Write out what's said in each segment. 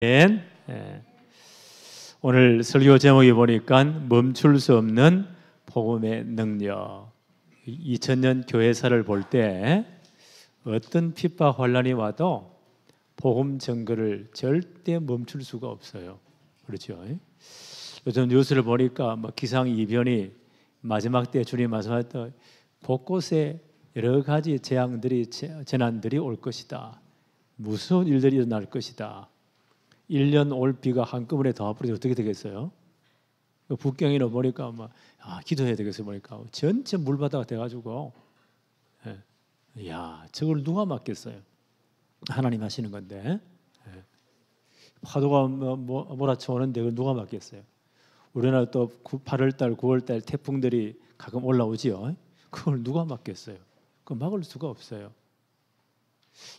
예. 오늘 설교 제목이 보니까 멈출 수 없는 복음의 능력. 2000년 교회사를 볼 때 어떤 핍박 환란이 와도 복음 증거를 절대 멈출 수가 없어요. 그렇죠? 요즘 뉴스를 보니까 기상이변이 마지막 때 주님 말씀하셨던 곳곳에 여러 가지 재난들이 올 것이다. 무서운 일들이 일어날 것이다. 1년 올 비가 한꺼번에 더 앞으로 어떻게 되겠어요? 북경에는 보니까 기도해야 되겠어요. 보니까 전체 물바다가 돼가지고, 야, 저걸 누가 막겠어요? 하나님 하시는 건데, 파도가 몰아쳐오는데 그걸 누가 막겠어요? 우리나라 또 8월달, 9월달 태풍들이 가끔 올라오지요. 그걸 누가 막겠어요? 그걸 막을 수가 없어요.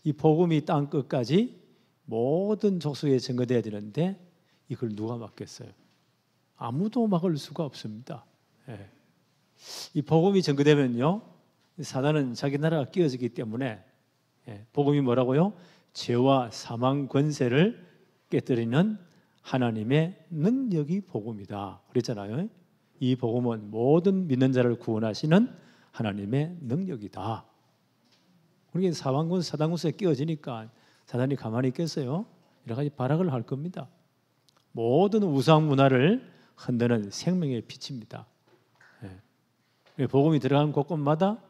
이 복음이 땅 끝까지 모든 족속에 증거돼야 되는데 이걸 누가 막겠어요? 아무도 막을 수가 없습니다. 이 복음이 증거되면요, 사단은 자기 나라가 끼어지기 때문에 복음이 뭐라고요? 죄와 사망 권세를 깨뜨리는 하나님의 능력이 복음이다 그랬잖아요. 이 복음은 모든 믿는 자를 구원하시는 하나님의 능력이다. 우리가 사단 권세에 끼어지니까 사단이 가만히 있겠어요? 여러 가지 발악을 할 겁니다. 모든 우상 문화를 흔드는 생명의 빛입니다. 복음이 들어간 곳곳마다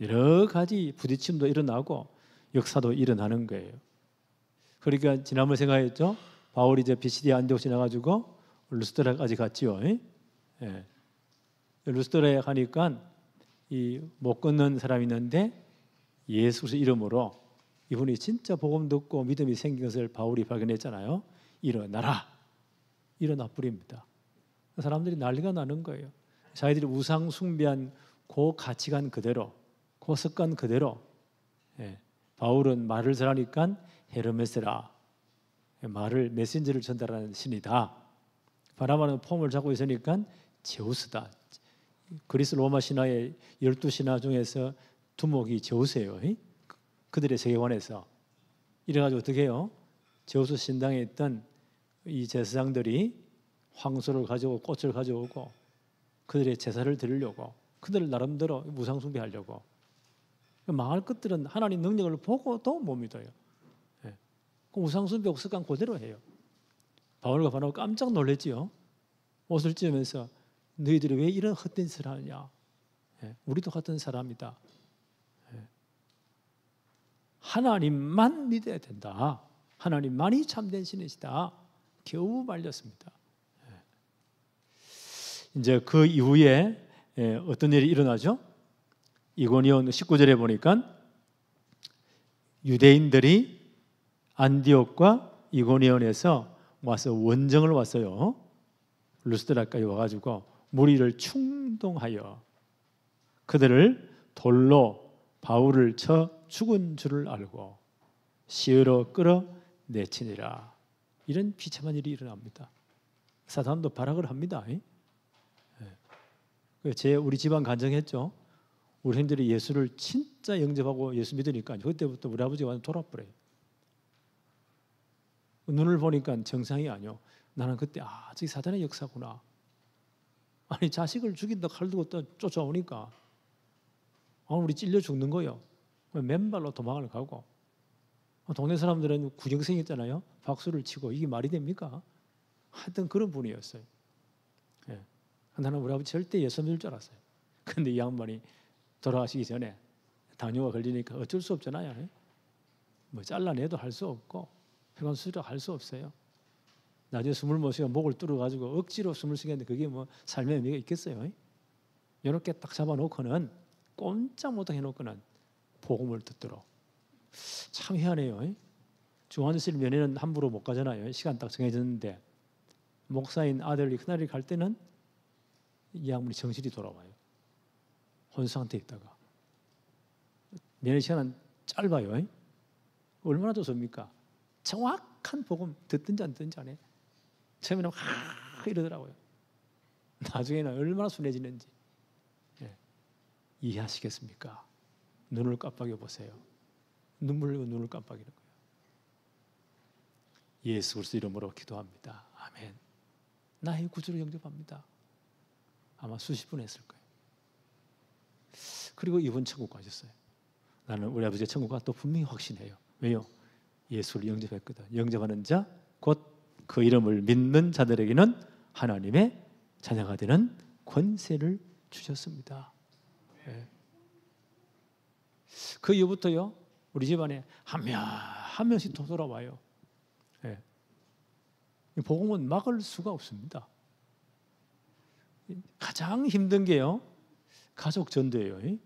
여러 가지 부딪힘도 일어나고 역사도 일어나는 거예요. 그러니까 지난번 생각했죠. 바울이 이제 비시디아 안디옥 지나가지고 루스드라까지 갔지요. 루스드라에 가니까 이 못 걷는 사람이 있는데 예수 이름으로 이분이 진짜 복음 듣고 믿음이 생긴 것을 바울이 발견했잖아요. 일어나라. 일어나 버립니다. 사람들이 난리가 나는 거예요. 자기들이 우상 숭배한 그 가치관 그대로, 그 습관 그대로. 바울은 말을 잘하니까 헤르메스라. 말을 메신저를 전달하는 신이다. 바나바는 폼을 잡고 있으니까 제우스다. 그리스 로마 신화의 12신화 중에서 두목이 제우스예요. 그들의 세계관에서. 이래가지고 어떻게 해요? 제우스 신당에 있던 이 제사장들이 황소를 가져오고 꽃을 가져오고 그들의 제사를 드리려고, 그들 나름대로 우상 숭배하려고. 망할 것들은 하나님 능력을 보고도 못 믿어요. 그 우상 숭배 습관 그대로 해요. 바울과 바나바가 깜짝 놀랐지요. 옷을 찢으면서 너희들이 왜 이런 헛된 짓을 하느냐? 우리도 같은 사람이다. 하나님만 믿어야 된다. 하나님만이 참된 신이시다. 겨우 말렸습니다. 이제 그 이후에 어떤 일이 일어나죠? 이고니온 19절에 보니까 유대인들이 안디옥과 이고니온에서 와서 원정을 왔어요. 루스드라까지 와가지고 무리를 충동하여 그들을 돌로 바울을 쳐 죽은 줄을 알고 시으로 끌어내치니라. 이런 비참한 일이 일어납니다. 사단도 발악을 합니다. 우리 집안 간증했죠. 우리 형들이 예수를 진짜 영접하고 예수 믿으니까 그때부터 우리 아버지가 완전 돌아버려요. 눈을 보니까 정상이 아니요. 나는 그때 저게 사단의 역사구나. 아니 자식을 죽인다 칼 두고 또 쫓아오니까 우리 찔려 죽는 거요. 맨발로 도망을 가고, 동네 사람들은 구경생 있잖아요. 박수를 치고. 이게 말이 됩니까? 하여튼 그런 분이었어요. 나는 우리 아버지 절대 예수 믿을 줄 알았어요. 그런데 이 양반이 돌아가시기 전에 당뇨가 걸리니까 어쩔 수 없잖아요. 잘라내도 할 수 없고 혈관 수술도 할 수 없어요. 나중에 숨을 못 쉬고 목을 뚫어가지고 억지로 숨을 쉬겠는데 그게 삶의 의미가 있겠어요? 이렇게 딱 잡아놓고는 꼼짝 못하게 해놓고는 복음을 듣도록. 참 희한해요. 중환자실 면회는 함부로 못 가잖아요. 시간 딱 정해졌는데 목사인 아들이 그날이 갈 때는 이 양반이 정신이 돌아와요. 혼수 상태에 있다가 면회 시간은 짧아요. 얼마나 좋습니까? 정확한 복음 듣든지 안 듣든지 안 해. 처음에는 이러더라고요. 나중에는 얼마나 순해지는지. 이해하시겠습니까? 눈을 깜빡여 보세요. 눈물 흘리고 눈을 깜빡이는 거예요. 예수 그리스도 이름으로 기도합니다. 아멘. 나의 구주를 영접합니다. 아마 수십 분 했을 거예요. 그리고 이분 천국 가셨어요. 나는 우리 아버지의 천국 가 또 분명히 확신해요. 왜요? 예수를 영접했거든. 영접하는 자, 곧 그 이름을 믿는 자들에게는 하나님의 자녀가 되는 권세를 주셨습니다. 네. 그 이후부터요, 우리 집안에 한 명씩 더 돌아와요. 네. 복음은 막을 수가 없습니다. 가장 힘든 게요, 가족 전도예요.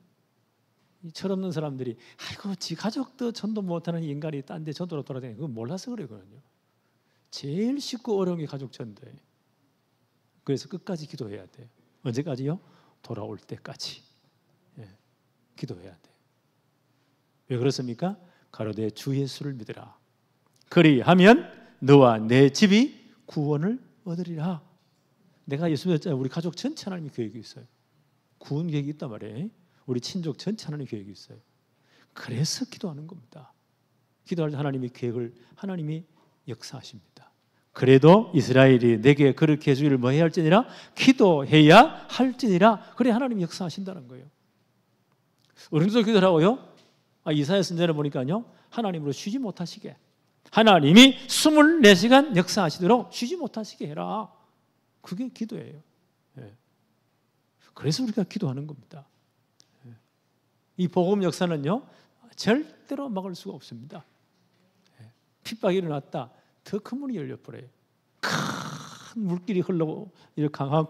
철없는 사람들이 아이고 지 가족도 전도 못하는 인간이 딴 데 전도로 돌아다니는 그건 몰라서 그러거든요. 제일 쉽고 어려운 게 가족 전도예요. 그래서 끝까지 기도해야 돼요. 언제까지요? 돌아올 때까지. 예, 기도해야 돼요. 왜 그렇습니까? 가로되 주 예수를 믿으라. 그리하면 너와 내 집이 구원을 얻으리라. 내가 예수 믿었잖아요. 우리 가족 전체 하나님이 계획이 있어요. 구원 계획이 있단 말이에요. 우리 친족 전체 하나님 계획이 있어요. 그래서 기도하는 겁니다. 기도할 때 하나님이 계획을, 하나님이 역사하십니다. 그래도 이스라엘이 내게 그렇게 해주기를 뭐 해야 할지니라? 기도해야 할지니라. 그래 하나님이 역사하신다는 거예요. 어른도 기도를 하고요, 이사야 선지자를 보니까요, 하나님으로 쉬지 못하시게, 하나님이 24시간 역사하시도록 쉬지 못하시게 해라. 그게 기도예요. 예. 그래서 우리가 기도하는 겁니다. 예. 이 복음 역사는요, 절대로 막을 수가 없습니다. 예. 핍박이 일어났다, 더 큰 문이 열려버려요. 큰 물길이 흘러고,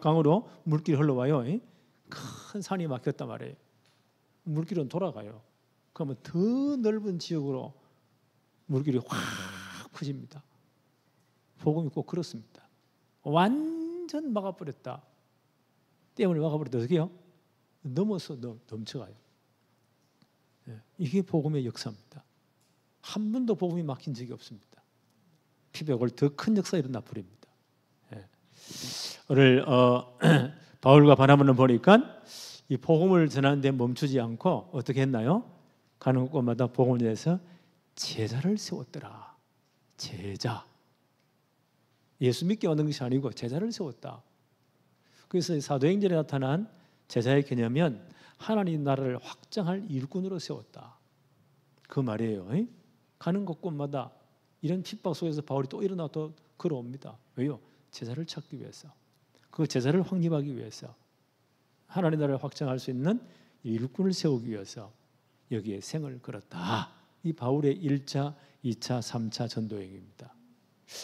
강으로 물길이 흘러와요. 예. 큰 산이 막혔단 말이에요. 물길은 돌아가요. 그러면 더 넓은 지역으로 물길이 확 퍼집니다. 복음이 꼭 그렇습니다. 완전 막아버렸다. 댐을 막아버렸다. 어떻게요? 넘어서 넘쳐가요. 이게 복음의 역사입니다. 한 번도 복음이 막힌 적이 없습니다. 피백을 더 큰 역사 일어나 버립니다. 오늘 바울과 바나바는 보니까 이 복음을 전하는 데 멈추지 않고 어떻게 했나요? 가는 곳마다 복음을 전해서 제자를 세웠더라. 제자. 예수 믿게 만든 것이 아니고 제자를 세웠다. 그래서 사도행전에 나타난 제자의 개념은 하나님 나라를 확장할 일꾼으로 세웠다. 그 말이에요. 가는 곳곳마다 이런 핍박 속에서 바울이 또 일어나 또 걸어옵니다. 왜요? 제자를 찾기 위해서. 그 제자를 확립하기 위해서. 하나님 나라를 확장할 수 있는 일꾼을 세우기 위해서 여기에 생을 걸었다. 이 바울의 1차, 2차, 3차 전도행입니다.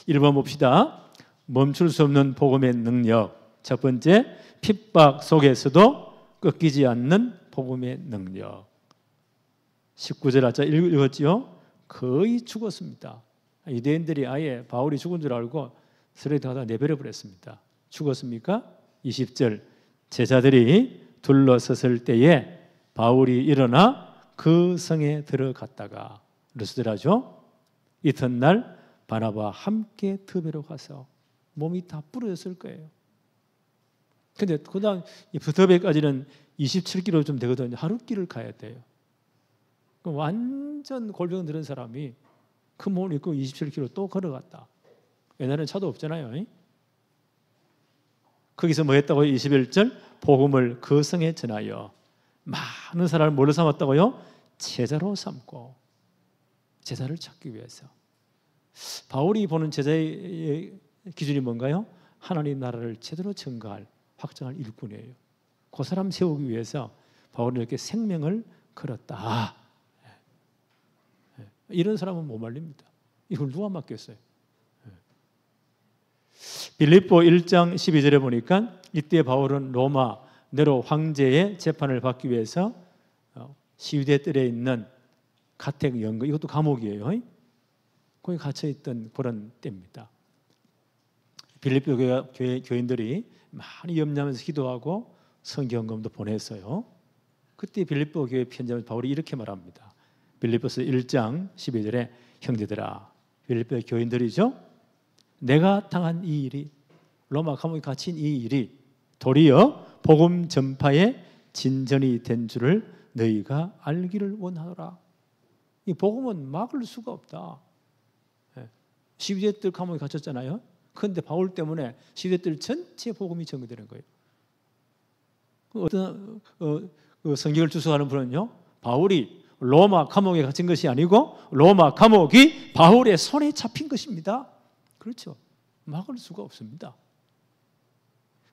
1번 봅시다. 멈출 수 없는 복음의 능력. 첫 번째, 핍박 속에서도 꺾이지 않는 복음의 능력. 19절 아까 읽었지요? 거의 죽었습니다. 유대인들이 아예 바울이 죽은 줄 알고 스레이트 하다가 내버려 버렸습니다. 죽었습니까? 20절, 제자들이 둘러섰을 때에 바울이 일어나 그 성에 들어갔다가 르스드라죠. 이튿날 바나바와 함께 드베로 가서 몸이 다 부러졌을 거예요. 근데 그다음 드베까지는 27km 좀 되거든요. 하루 길을 가야 돼요. 완전 골병 들은 사람이 그 몸을 입고 27km 또 걸어갔다. 옛날에는 차도 없잖아요. 거기서 뭐 했다고요? 21절, 복음을 그 성에 전하여 많은 사람을 뭘로 삼았다고요? 제자로 삼고, 제자를 찾기 위해서. 바울이 보는 제자의 기준이 뭔가요? 하나님 나라를 제대로 증거할, 확장할 일꾼이에요. 그 사람 세우기 위해서 바울은 이렇게 생명을 걸었다. 이런 사람은 못 말립니다. 이걸 누가 맡겠어요? 빌립보 1장 12절에 보니까 이때 바울은 로마 네로 황제의 재판을 받기 위해서 시위대 뜰에 있는 가택 연금, 이것도 감옥이에요. 거기 갇혀있던 그런 때입니다. 빌립보 교인들이 많이 염려하면서 기도하고 성경금도 보냈어요. 그때 빌립보 교회 편지하면서 바울이 이렇게 말합니다. 빌립보서 1장 12절에 형제들아, 빌립보 교인들이죠. 내가 당한 이 일이, 로마 감옥에 갇힌 이 일이 도리어 복음 전파의 진전이 된 줄을 너희가 알기를 원하노라. 이 복음은 막을 수가 없다. 시위대들 감옥에 갇혔잖아요. 그런데 바울 때문에 시위대들 전체 복음이 전개되는 거예요. 어떤 성경을 주석하는 분은요, 바울이 로마 감옥에 갇힌 것이 아니고 로마 감옥이 바울의 손에 잡힌 것입니다. 그렇죠. 막을 수가 없습니다.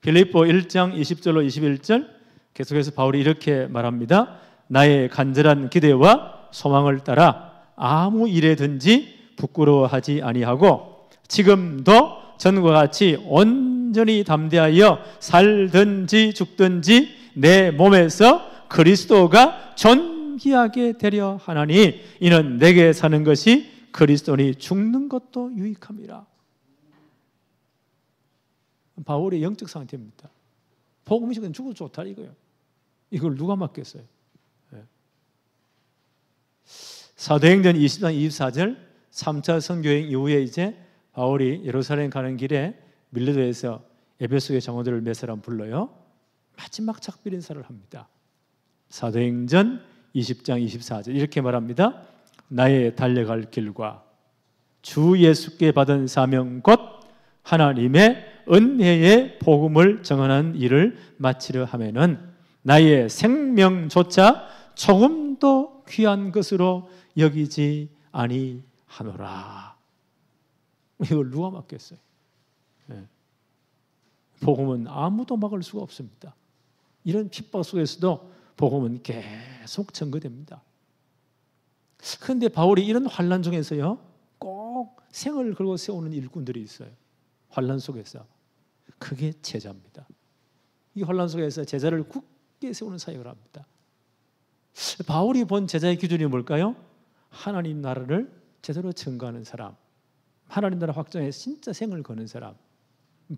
빌립보 1장 20절로 21절 계속해서 바울이 이렇게 말합니다. 나의 간절한 기대와 소망을 따라 아무 일에든지 부끄러워하지 아니하고 지금도 전과 같이 온전히 담대하여 살든지 죽든지 내 몸에서 그리스도가 존귀하게 되려 하나니 이는 내게 사는 것이 그리스도니 죽는 것도 유익함이라. 바울의 영적 상태입니다. 복음이 지금 죽어도 좋다 이거예요. 이걸 누가 맡겠어요? 네. 사도행전 20장 24절 3차 선교행 이후에 이제 바울이 예루살렘 가는 길에 밀레도에서 에베소의 장로들을 몇 사람 불러요. 마지막 작별 인사를 합니다. 사도행전 20장 24절 이렇게 말합니다. 나의 달려갈 길과 주 예수께 받은 사명 곧 하나님의 은혜의 복음을 정언하는 일을 마치려 하면은 나의 생명조차 조금도 귀한 것으로 여기지 아니하노라. 이걸 누가 막겠어요? 네. 복음은 아무도 막을 수가 없습니다. 이런 핍박 속에서도 복음은 계속 전거됩니다. 그런데 바울이 이런 환난 중에서요, 꼭 생을 걸고 세우는 일꾼들이 있어요. 환난 속에서. 그게 제자입니다. 이 환난 속에서 제자를 굳게 세우는 사역을 합니다. 바울이 본 제자의 기준이 뭘까요? 하나님 나라를 제대로 증거하는 사람, 하나님 나라 확장에 진짜 생을 거는 사람,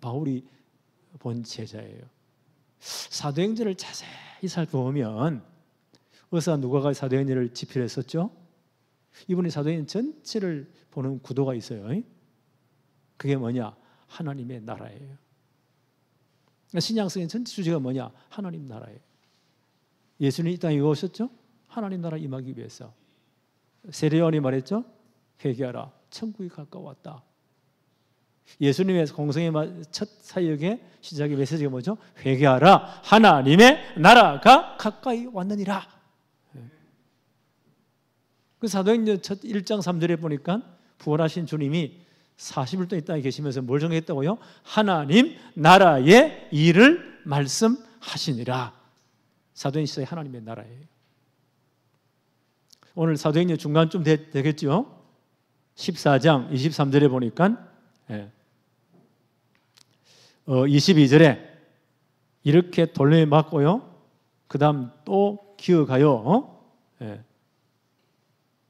바울이 본 제자예요. 사도행전을 자세히 살펴보면 의사 누가가 사도행전을 집필했었죠. 이분이 사도행전 전체를 보는 구도가 있어요. 그게 뭐냐? 하나님의 나라예요. 신약성의 전체 주제가 뭐냐? 하나님 나라예요. 예수님이 이 땅에 왜 오셨죠? 하나님 나라 임하기 위해서. 세례요한이 말했죠? 회개하라, 천국이 가까웠다. 예수님의 공생의 첫 사역의 시작의 메시지가 뭐죠? 회개하라, 하나님의 나라가 가까이 왔느니라. 그 사도행전 첫 1장 3절에 보니까 부활하신 주님이 40일 동안 이 땅에 계시면서 뭘 정했다고요? 하나님 나라의 일을 말씀하시니라. 사도행전 시작이 하나님의 나라예요. 오늘 사도행전 중간쯤 되겠죠? 14장 23절에 보니까 22절에 이렇게 돌멩이 맞고요. 그 다음 또 기어가요.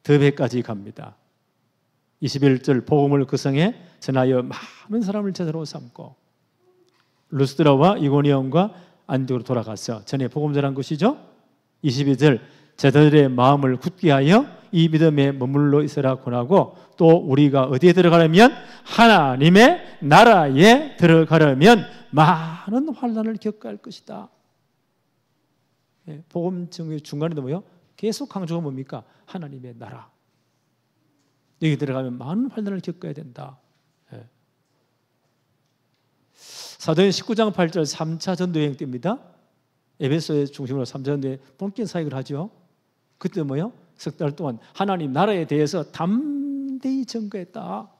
더베까지 갑니다. 21절 복음을 그 성에 전하여 많은 사람을 제자로 삼고 루스드라와 이고니온과 안디옥으로 돌아가서 전에 복음 전한 것이죠. 22절 제자들의 마음을 굳게 하여 이 믿음에 머물러 있으라 권하고 또 우리가 어디에 들어가려면 하나님의 나라에 들어가려면 많은 환난을 겪어야 할 것이다. 복음 증거의 중간에도 뭐요? 계속 강조가 뭡니까? 하나님의 나라. 여기 들어가면 많은 환난을 겪어야 된다. 사도행 19장 8절 3차 전도여행 때입니다. 에베소의 중심으로 3차 전도에 본격 사역을 하죠. 그때 뭐요? 석 달 동안 하나님 나라에 대해서 담대히 전거했다.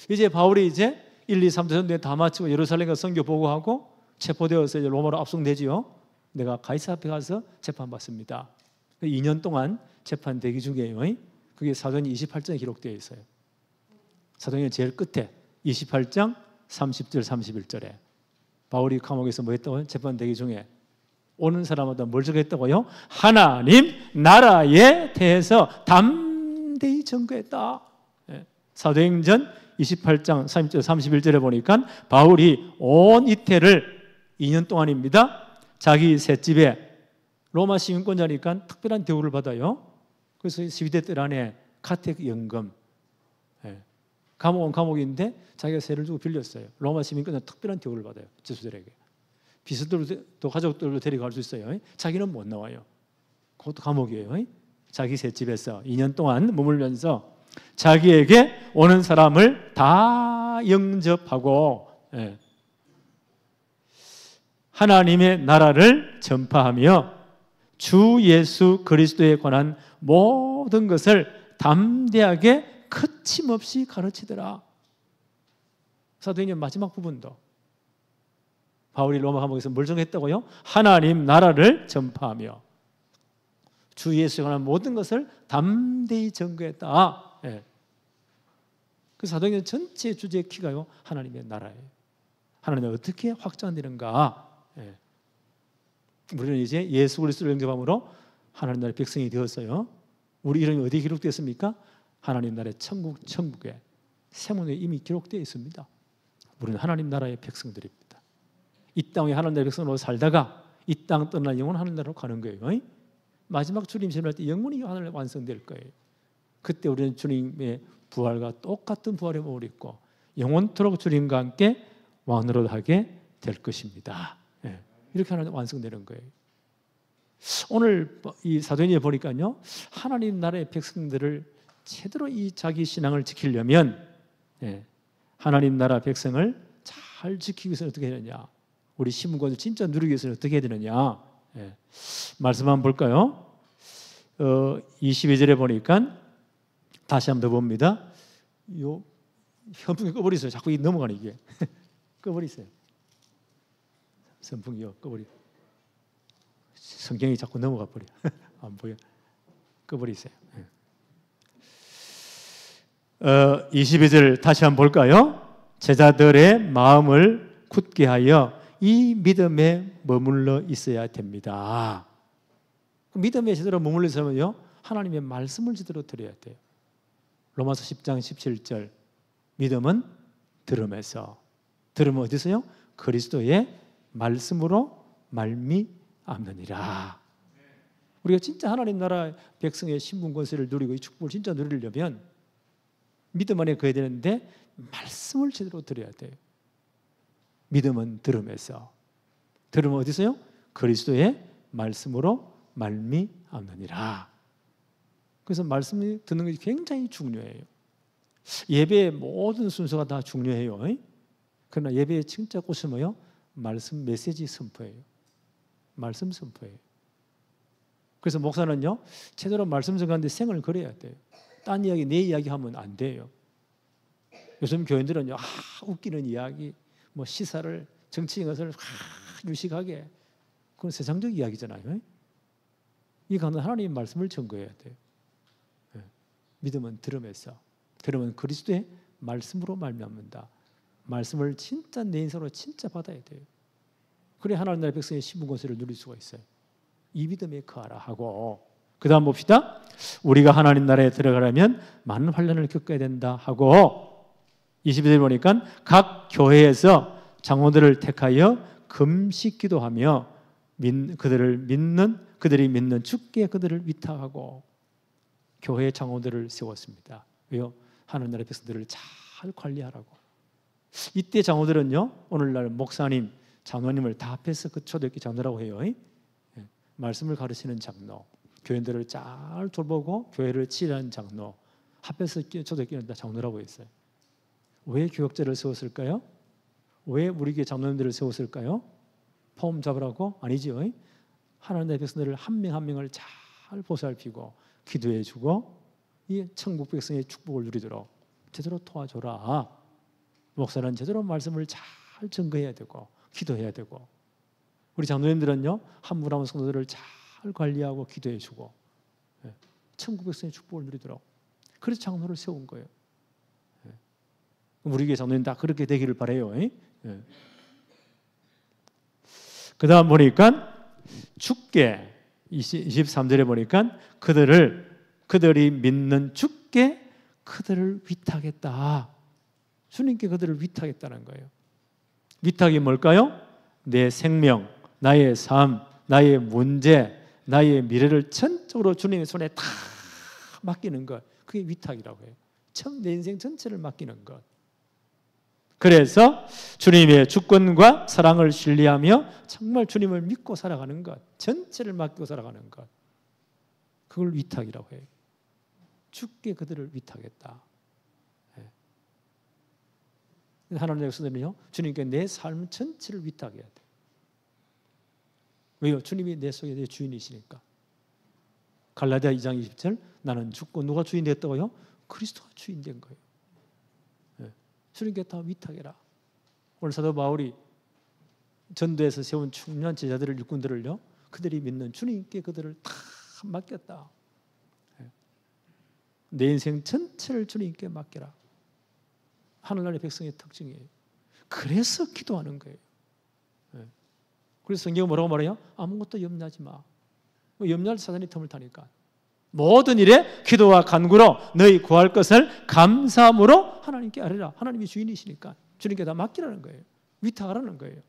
이제 바울이 이제 1, 2, 3차 전도에 다 마치고 예루살렘과 선교 보고하고 체포되어서 이제 로마로 압송되지요. 내가 가이사 앞에 가서 재판받습니다. 2년 동안 재판 대기 중이에요. 그게 사도행전 28장에 기록되어 있어요. 사도행전 제일 끝에 28장 30절 31절에 바울이 감옥에서 뭐 했다고요? 재판 대기 중에 오는 사람마다 뭘 적었다고요? 하나님 나라에 대해서 담대히 전거했다. 사도행전 28장 30절 31절에 보니까 바울이 온 이태를 2년 동안입니다. 자기 셋집에 로마 시민권자니까 특별한 대우를 받아요. 그래서 시위대들 안에 카텍 연금, 감옥은 감옥인데 자기가 세를 주고 빌렸어요. 로마 시민권자 특별한 대우를 받아요. 지수들에게. 비서들도 가족들도 데리고 갈 수 있어요. 자기는 못 나와요. 그것도 감옥이에요. 자기 셋집에서 2년 동안 머물면서 자기에게 오는 사람을 다 영접하고 하나님의 나라를 전파하며 주 예수 그리스도에 관한 모든 것을 담대하게 거침없이 가르치더라. 사도행전 마지막 부분도 바울이 로마 감옥에서 뭘 정했다고요? 하나님 나라를 전파하며 주 예수에 관한 모든 것을 담대히 전거했다. 그 사도행전 전체 주제의 키가요, 하나님의 나라예요. 하나님이 어떻게 확장되는가? 우리는 이제 예수 그리스도를 영접함으로 하나님 나라의 백성이 되었어요. 우리 이름이 어디에 기록되었습니까? 하나님 나라의 천국에 세문에 이미 기록되어 있습니다. 우리는 하나님 나라의 백성들입니다. 이 땅에 하나님 나라의 백성으로 살다가 이 땅 떠나 영원 하나님 나라로 가는 거예요. 마지막 주님 재림할 때 영원히 하늘에 완성될 거예요. 그때 우리는 주님의 부활과 똑같은 부활의 몸을 입고 영원토록 주님과 함께 왕으로 하게 될 것입니다. 이렇게 하나님 완성되는 거예요. 오늘 이 사도행전에 보니까요, 하나님 나라의 백성들을 제대로 이 자기 신앙을 지키려면 하나님 나라 백성을 잘 지키기 위해서 어떻게 해야 되느냐, 우리 신분권을 진짜 누리기 위해서는 어떻게 해야 되느냐, 말씀 한번 볼까요? 22절에 보니까 다시 한번 더 봅니다. 요 선풍기 꺼버리세요. 자꾸 넘어가네 이게. 꺼버리세요. 선풍기요, 꺼버리. 성경이 자꾸 넘어가 버려. 안 보여. 꺼버리세요. 22절 다시 한번 볼까요? 제자들의 마음을 굳게 하여 이 믿음에 머물러 있어야 됩니다. 믿음에 제대로 머물러 있으면요, 하나님의 말씀을 제대로 들어야 돼요. 로마서 10장 17절 믿음은 들음에서, 들음은 어디서요? 그리스도의 말씀으로 말미암느니라. 우리가 진짜 하나님 나라 백성의 신분 권세를 누리고 이 축복을 진짜 누리려면 믿음 안에 거해야 되는데 말씀을 제대로 들어야 돼요. 믿음은 들음에서, 들음은 어디서요? 그리스도의 말씀으로 말미암느니라. 그래서 말씀을 듣는 것이 굉장히 중요해요. 예배의 모든 순서가 다 중요해요. 그러나 예배의 진짜 꽃은 뭐예요? 말씀 메시지 선포예요. 말씀 선포예요. 그래서 목사는요, 제대로 말씀 전하는데 생을 걸어야 돼요. 딴 이야기, 내 이야기 하면 안 돼요. 요즘 교인들은요, 웃기는 이야기, 뭐 시사를, 정치인 것을 유식하게, 그건 세상적 이야기잖아요. 이 가운데 하나님의 말씀을 전거해야 돼요. 믿음은 들음에서, 들음은 그리스도의 말씀으로 말미암는다. 말씀을 진짜 내 인생으로 진짜 받아야 돼요. 그래 하나님 나라의 백성의 신분 권세를 누릴 수가 있어요. 이 믿음에 거하라 하고, 그 다음 봅시다. 우리가 하나님 나라에 들어가려면 많은 환난을 겪어야 된다 하고, 22절 보니까 각 교회에서 장로들을 택하여 금식 기도하며 그들이 믿는 주께 그들을 위탁하고, 교회 장로들을 세웠습니다. 왜요? 하나님 나라의 백성들을 잘 관리하라고. 이때 장로들은요, 오늘날 목사님, 장로님을 다 합해서 그 초대교회 장로라고 해요. 말씀을 가르치는 장로, 교인들을 잘 돌보고 교회를 치료하는 장로, 합해서 초대교회는 다 장로라고 했어요. 왜 교역자를 세웠을까요? 왜 우리 교회 장로님들을 세웠을까요? 폼 잡으라고? 아니죠. 하나님 나라의 백성들을 한 명 한 명을 잘 보살피고 기도해주고 이 천국 백성의 축복을 누리도록 제대로 도와줘라. 목사는 제대로 말씀을 잘 증거해야 되고 기도해야 되고, 우리 장로님들은요, 한 분 한 분 성도들을 잘 관리하고 기도해주고 천국 백성의 축복을 누리도록, 그래서 장로를 세운 거예요. 우리 교회 장로님 다 그렇게 되기를 바라요. 그 다음 보니까 주께 23절에 보니까 그들이 믿는 주께 그들을 위탁했다. 주님께 그들을 위탁했다는 거예요. 위탁이 뭘까요? 내 생명, 나의 삶, 나의 문제, 나의 미래를 전적으로 주님의 손에 다 맡기는 것, 그게 위탁이라고 해요. 내 인생 전체를 맡기는 것. 그래서 주님의 주권과 사랑을 신뢰하며 정말 주님을 믿고 살아가는 것, 전체를 맡기고 살아가는 것, 그걸 위탁이라고 해요. 주께 그들을 위탁했다. 하나님의 백성들은요, 주님께 내 삶 전체를 위탁해야 돼. 왜요? 주님이 내 속에 내 주인이시니까. 갈라디아 2장 20절, 나는 죽고 누가 주인 됐다고요? 그리스도가 주인 된 거예요. 주님께 다 위탁해라. 오늘 사도 바울이 전도에서 세운 충분한 제자들을, 일꾼들을요, 그들이 믿는 주님께 그들을 다 맡겼다. 내 인생 전체를 주님께 맡겨라. 하늘나라의 백성의 특징이에요. 그래서 기도하는 거예요. 그래서 성경은 뭐라고 말해요? 아무것도 염려하지 마. 염려할 사단이 틈을 타니까. 모든 일에 기도와 간구로 너희 구할 것을 감사함으로 하나님께 아뢰라. 하나님이 주인이시니까 주님께 다 맡기라는 거예요. 위탁하라는 거예요.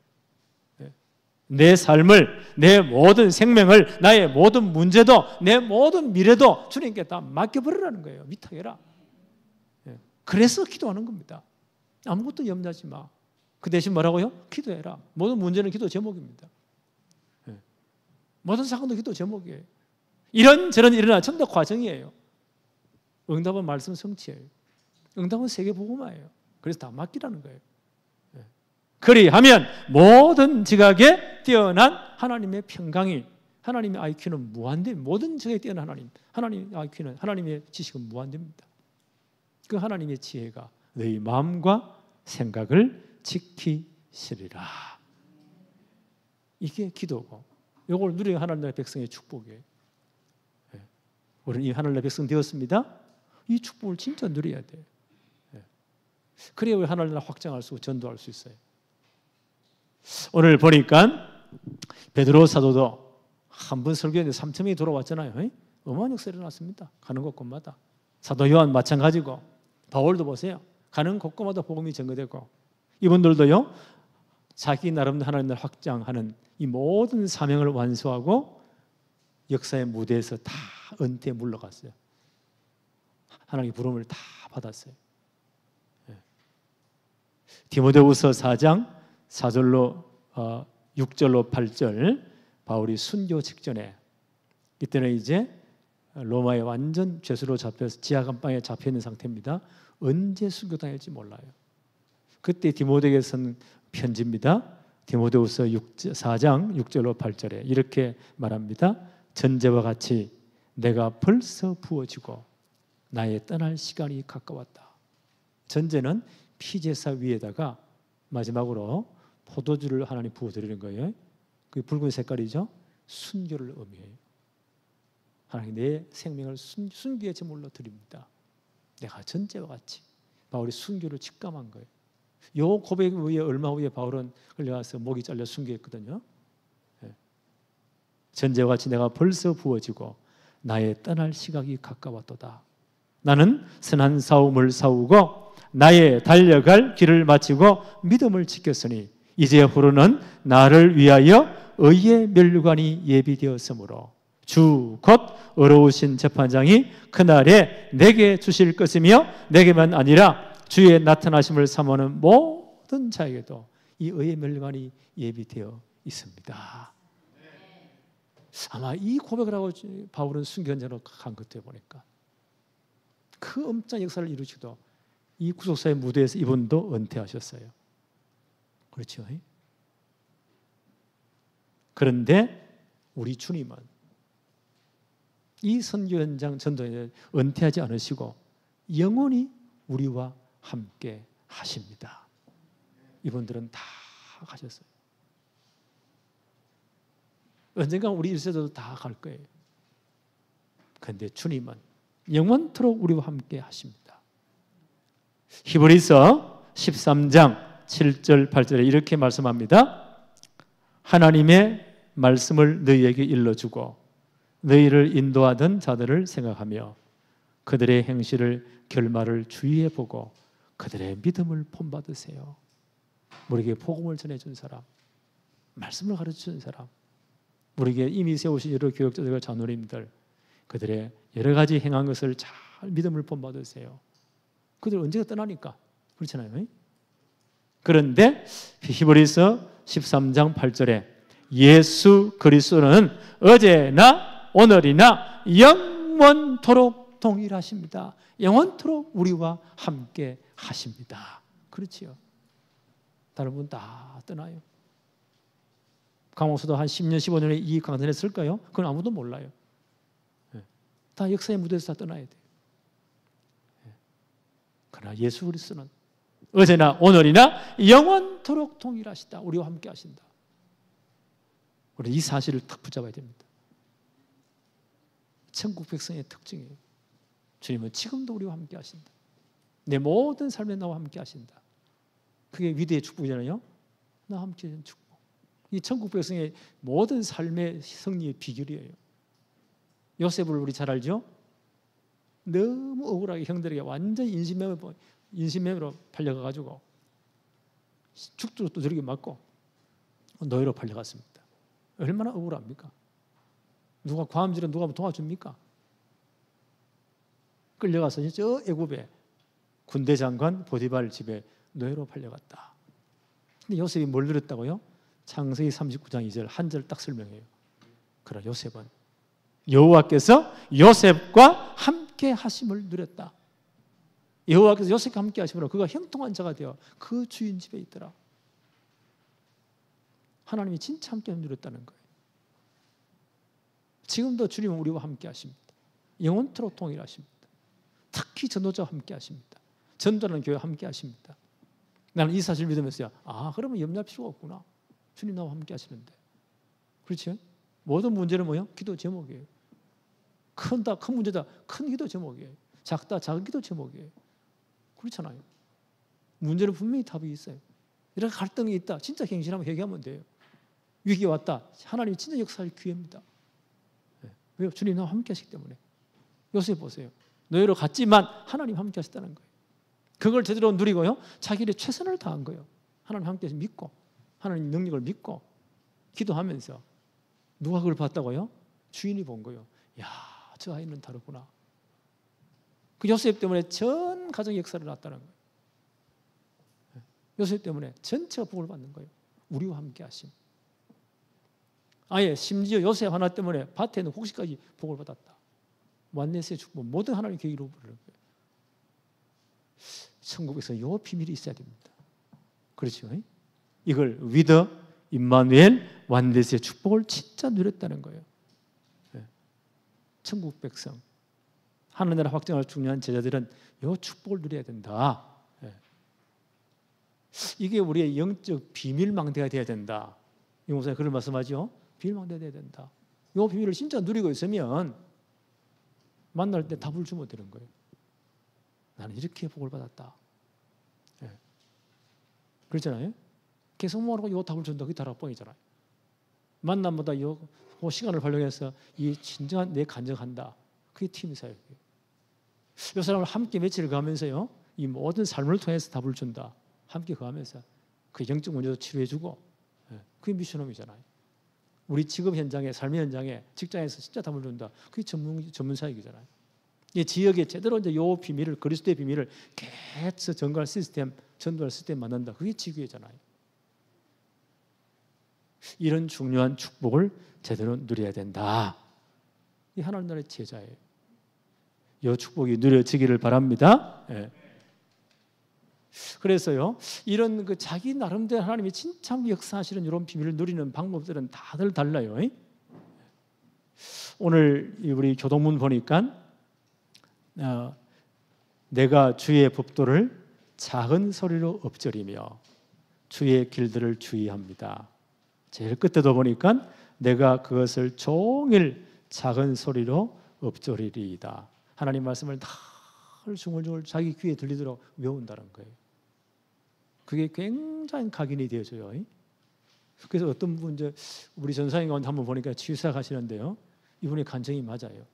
내 삶을, 내 모든 생명을, 나의 모든 문제도, 내 모든 미래도 주님께 다 맡겨버리라는 거예요. 위탁해라. 그래서 기도하는 겁니다. 아무것도 염려하지 마. 그 대신 뭐라고요? 기도해라. 모든 문제는 기도 제목입니다. 모든 사건도 기도 제목이에요. 이런저런 일어나 전부 다 과정이에요. 응답은 말씀 성취예요. 응답은 세계복음화예요. 그래서 다 맡기라는 거예요. 그리하면 모든 지각에 뛰어난 하나님의 평강이, 하나님의 IQ는 무한됩니다. 모든 지각에 뛰어난 하나님의 IQ는, 하나님의 지식은 무한됩니다. 그 하나님의 지혜가 너희 마음과 생각을 지키시리라. 이게 기도고, 이걸 누리는 하나님의 백성의 축복이에요. 우리는 이 하나님의 백성 되었습니다. 이 축복을 진짜 누려야 돼요. 그래야 우리 하나님을 확장할 수 있고 전도할 수 있어요. 오늘 보니까 베드로 사도도 한 번 설교했는데 3,000명이 돌아왔잖아요. 어마어마한 역사가 일어났습니다. 가는 곳곳마다. 사도 요한 마찬가지고, 바울도 보세요. 가는 곳곳마다 복음이 전거되고, 이분들도요, 자기 나름대로 하나님을 확장하는 이 모든 사명을 완수하고 역사의 무대에서 다 은퇴에 물러갔어요. 하나님의 부름을 다 받았어요. 디모데후서 4장 4절로 6절로 8절, 바울이 순교 직전에, 이때는 이제 로마에 완전 죄수로 잡혀서 지하 감방에 잡혀 있는 상태입니다. 언제 순교당할지 몰라요. 그때 디모데에게 쓴 편지입니다. 디모데후서 4장 6절로 8절에 이렇게 말합니다. 전제와 같이 내가 벌써 부어지고 나의 떠날 시간이 가까웠다. 전제는 피제사 위에다가 마지막으로 포도주를 하나님 부어드리는 거예요. 그 붉은 색깔이죠. 순교를 의미해요. 하나님 내 생명을 순교의 제물로 드립니다. 내가 전제와 같이. 바울이 순교를 직감한 거예요. 요 고백 후에 얼마 후에 바울은 끌려가서 목이 잘려 순교했거든요. 전제와 같이 내가 벌써 부어지고 나의 떠날 시각이 가까웠도다. 나는 선한 싸움을 싸우고 나의 달려갈 길을 마치고 믿음을 지켰으니 이제후로는 나를 위하여 의의 면류관이 예비되었으므로 주 곧 의로우신 재판장이 그날에 내게 주실 것이며 내게만 아니라 주의 나타나심을 사모하는 모든 자에게도 이 의의 면류관이 예비되어 있습니다. 아마 이 고백을 하고 바울은 순교현장으로 간 것 같아요. 보니까 그 엄청난 역사를 이루시도 이 구속사의 무대에서 이분도 은퇴하셨어요. 그렇죠? 그런데 우리 주님은 이 선교 현장 전도에 은퇴하지 않으시고 영원히 우리와 함께 하십니다. 이분들은 다 가셨어요. 언젠가 우리 일세대도 다 갈 거예요. 그런데 주님은 영원토록 우리와 함께 하십니다. 히브리서 13장 7절 8절에 이렇게 말씀합니다. 하나님의 말씀을 너희에게 일러주고 너희를 인도하던 자들을 생각하며 그들의 행실을 결말을 주의해 보고 그들의 믿음을 본받으세요. 우리에게 복음을 전해준 사람, 말씀을 가르쳐준 사람, 우리에게 이미 세우신 여러 교역자들과 자녀님들, 그들의 여러 가지 행한 것을 잘 믿음을 본받으세요. 그들 언제가 떠나니까 그렇잖아요. 그런데 히브리서 13장 8절에 예수 그리스도는 어제나 오늘이나 영원토록 동일하십니다. 영원토록 우리와 함께 하십니다. 그렇지요. 다른 분 다 떠나요. 강원수도 한 10년, 15년에 이 강단에 했을까요? 그건 아무도 몰라요. 다 역사의 무대에서 다 떠나야 돼요. 그러나 예수 그리스도는 어제나 오늘이나 영원토록 동일하시다. 우리와 함께 하신다. 우리 이 사실을 딱 붙잡아야 됩니다. 천국 백성의 특징이에요. 주님은 지금도 우리와 함께 하신다. 내 모든 삶에 나와 함께 하신다. 그게 위대의 축복이잖아요. 나와 함께 하는 축복. 이 천국 백성의 모든 삶의 승리의 비결이에요. 요셉을 우리 잘 알죠? 너무 억울하게 형들에게 완전 인신매매로 팔려가가지고 죽도록 두드리게 맞고 노예로 팔려갔습니다. 얼마나 억울합니까? 누가 과음질은 누가 도와줍니까? 끌려가서 저 애굽에 군대 장관 보디발 집에 노예로 팔려갔다. 근데 요셉이 뭘 누렸다고요? 창세기 39장 2절 한 절 딱 설명해요. 그러나 요셉은 여호와께서 요셉과 함께 하심을 누렸다. 여호와께서 요셉과 함께 하심으로 그가 형통한 자가 되어 그 주인 집에 있더라. 하나님이 진짜 함께 누렸다는 거예요. 지금도 주님은 우리와 함께 하십니다. 영원토록 동일하십니다. 특히 전도자와 함께 하십니다. 전도하는 교회와 함께 하십니다. 나는 이 사실을 믿으면서요. 아, 그러면 염려할 필요가 없구나. 주님 나와 함께 하시는데. 그렇죠? 모든 문제는 뭐예요? 기도 제목이에요. 큰다, 큰 문제다, 큰 기도 제목이에요. 작다, 작은 기도 제목이에요. 그렇잖아요. 문제는 분명히 답이 있어요. 이렇게 갈등이 있다. 진짜 행실하면 회개하면 돼요. 위기 왔다. 하나님이 진짜 역사할 기회입니다. 왜요? 주님 나와 함께 하시기 때문에. 요셉 보세요. 노예로 갔지만 하나님 함께 하셨다는 거예요. 그걸 제대로 누리고요. 자기의 최선을 다한 거예요. 하나님 함께 하시 믿고 하나님 능력을 믿고 기도하면서 누가 그걸 봤다고요? 주인이 본 거예요. 야, 저 아이는 다르구나. 그 요셉 때문에 전 가정의 역사를 났다는 거예요. 요셉 때문에 전체가 복을 받는 거예요. 우리와 함께 하심. 아예 심지어 요셉 하나 때문에 밭에 있는 곡식까지 복을 받았다. 완네스의 축복, 모든 하나님의 계획이 이루어지는 거예요. 천국에서 이 비밀이 있어야 됩니다. 그렇죠? 이걸 위더 임마누엘 완네스의 축복을 진짜 누렸다는 거예요. 천국 백성, 하늘나라 확정할 중요한 제자들은 이 축복을 누려야 된다. 이게 우리의 영적 비밀망대가 되어야 된다. 이 목사님 그런 말씀하죠. 비밀망대가 되어야 된다. 이 비밀을 진짜 누리고 있으면 만날 때 답을 주면 되는 거예요. 나는 이렇게 복을 받았다. 그렇잖아요. 계속 모르고 이 답을 준다. 그게 다락방이잖아요. 만남보다 이 시간을 활용해서 이 진정한 내 간증한다. 그게 팀 사역이에요. 이 사람을 함께 며칠 가면서요. 이 모든 삶을 통해서 답을 준다. 함께 가면서 그 영적 문제도 치료해주고 그게 미션홈이잖아요. 우리 직업 현장에, 삶의 현장에, 직장에서 진짜 답을 준다. 그게 전문 사역이잖아요. 이 지역에 제대로 이제 요 비밀을, 그리스도의 비밀을 계속 전가할 시스템, 전도할 시스템 만든다. 그게 지교회잖아요. 이런 중요한 축복을 제대로 누려야 된다. 이 하나님 나라의 제자예요. 이 축복이 누려지기를 바랍니다. 그래서요, 이런 그 자기 나름대로 하나님이 진짜 역사하시는 이런 비밀을 누리는 방법들은 다들 달라요. 오늘 우리 교동문 보니까 내가 주의 법도를 작은 소리로 엎드리며 주의 길들을 주의합니다. 제일 끝에도 보니까 내가 그것을 종일 작은 소리로 엎드리리이다. 하나님 말씀을 늘 중얼중얼 자기 귀에 들리도록 외운다는 거예요. 그게 굉장히 각인이 되어져요. 그래서 어떤 분 이제 우리 전사님 가운데 한번 보니까 치유사 가시는데요. 이분의 간증이 맞아요.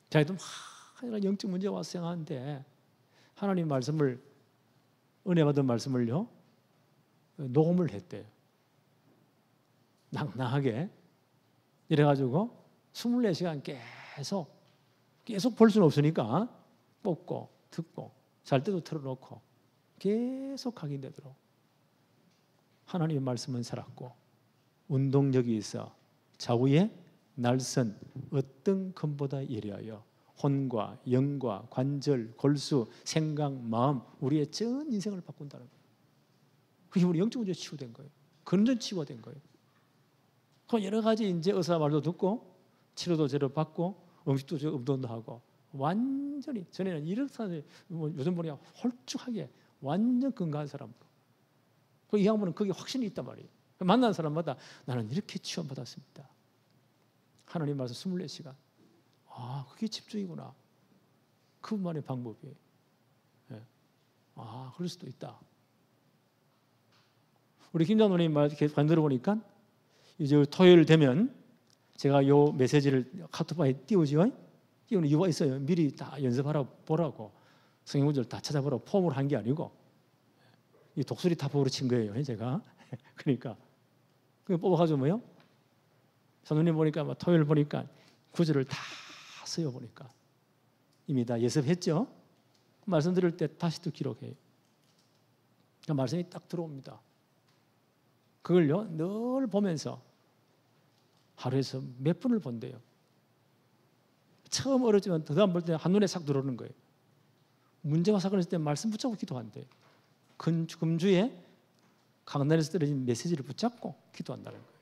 자기도 막 영적 문제가 와서 생각하는데 하나님 말씀을 은혜 받은 말씀을요 녹음을 했대요. 낭낭하게 이래가지고 24시간 계속 볼 수는 없으니까 뽑고 듣고 잘 때도 틀어놓고 계속 각인되도록 하나님의 말씀은 살았고 운동력이 있어 좌우에 날선 어떤 검보다 예리하여 혼과 영과 관절, 골수, 생각, 마음, 우리의 전 인생을 바꾼다는 거예요. 그게 우리 영적 문제 치유된 거예요. 근원 치유가 된 거예요. 그 여러 가지 이제 의사 말도 듣고 치료도 제대로 받고 음식도 음도도 하고 완전히 전에는 이렇게 사람들이 요즘 보니까 홀쭉하게 완전 건강한 사람. 이 양반은 그게 확신이 있단 말이에요. 만나는 사람마다 나는 이렇게 치유받았습니다. 하나님 말씀 24시간. 아, 그게 집중이구나. 그분만의 방법이에요. 네. 아, 그럴 수도 있다. 우리 김장로님 말 이렇게 들어보니까 이제 토요일 되면 제가 요 메시지를 카톡방에 띄우죠. 띄우는 이유가 있어요. 미리 다 연습하라고 보라고 성경 구절을 다 찾아보라고 폼을 한 게 아니고 이 독수리 타법으로 친 거예요. 제가 그러니까 그 뽑아가지고 뭐요? 사모님 보니까 토요일 보니까 구절을 다 써요 보니까 이미 다 예습했죠. 말씀 들을 때 다시 또 기록해요. 그러니까 말씀이 딱 들어옵니다. 그걸요 늘 보면서 하루에서 몇 분을 본대요. 처음 어렵지만 그다음 볼 때 한눈에 싹 들어오는 거예요. 문제가 사건했을 때 말씀 붙잡고 기도한대요. 금주에 강단에서 떨어진 메시지를 붙잡고 기도한다는 거예요.